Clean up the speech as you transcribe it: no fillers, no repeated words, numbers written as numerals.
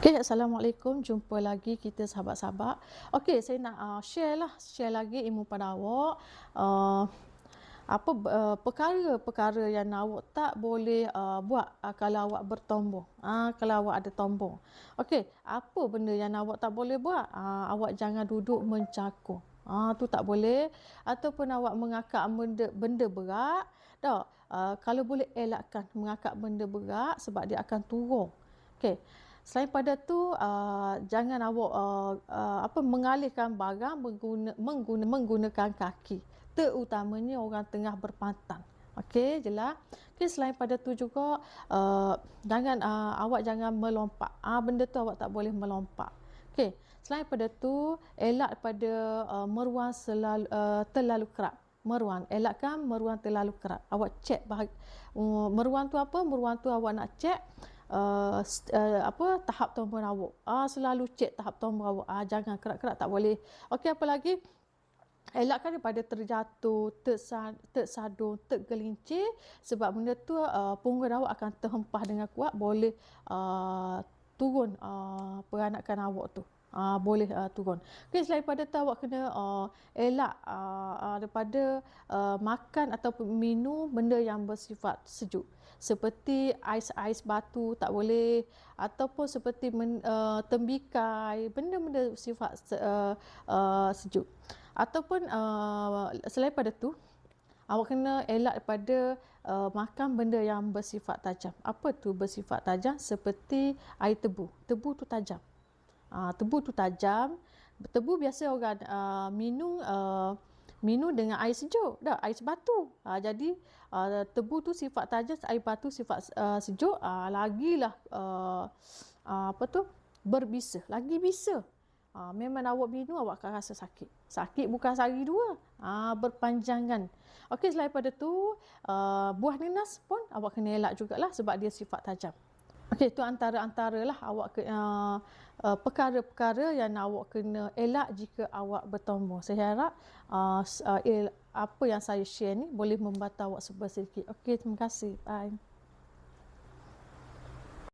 Okay, Assalamualaikum. Jumpa lagi kita sahabat-sahabat. Okay, saya nak share lagi ilmu pada awak. Uh, perkara-perkara yang awak tak boleh buat kalau awak bertombong. Kalau awak ada tombong. Okey, apa benda yang awak tak boleh buat? Awak jangan duduk mencakung. Tu tak boleh. Ataupun awak mengangkat benda berat. Tak. Kalau boleh elakkan mengangkat benda berat sebab dia akan turun. Okey. Selain pada tu, jangan awak mengalihkan barang menggunakan kaki, terutamanya orang tengah berpantang. Okey, jelas. Okey, selain pada tu juga, awak jangan melompat. Benda tu awak tak boleh melompat. Okey, selain pada tu, elak pada terlalu kerap. Elakkan meruan terlalu kerap. Awak cek meruan tu apa? Meruan tu awak nak cek tahap tombol awak. Selalu cek tahap tombol awak. Jangan kerak-kerak, tak boleh. Okey, apa lagi? Elakkan daripada terjatuh, tersadung, tergelincir, sebab benda tu punggung awak akan terhempah dengan kuat, boleh turun peranakan awak tu. Boleh turun. Okey, selain pada tu awak kena elak daripada makan ataupun minum benda yang bersifat sejuk. Seperti ais-ais batu tak boleh, ataupun seperti tembikai, benda-benda sifat sejuk. Ataupun selain pada tu, awak kena elak daripada makan benda yang bersifat tajam. Apa tu bersifat tajam? Seperti air tebu. Tebu tu tajam. Tebu tu tajam. Tebu biasa orang minum dengan air sejuk, dah air batu. Jadi tebu tu sifat tajam, air batu sifat sejuk, lagilah berbisa, lagi bisa. Memang awak minum awak akan rasa sakit. Sakit bukan sehari dua, berpanjangan. Okey, selain pada tu, buah nenas pun awak kena elak jugalah sebab dia sifat tajam. Okey, itu antara-antaralah awak perkara-perkara yang awak kena elak jika awak bertombong. Saya harap apa yang saya share ni boleh membantu awak sedikit. Okey, terima kasih. Bye.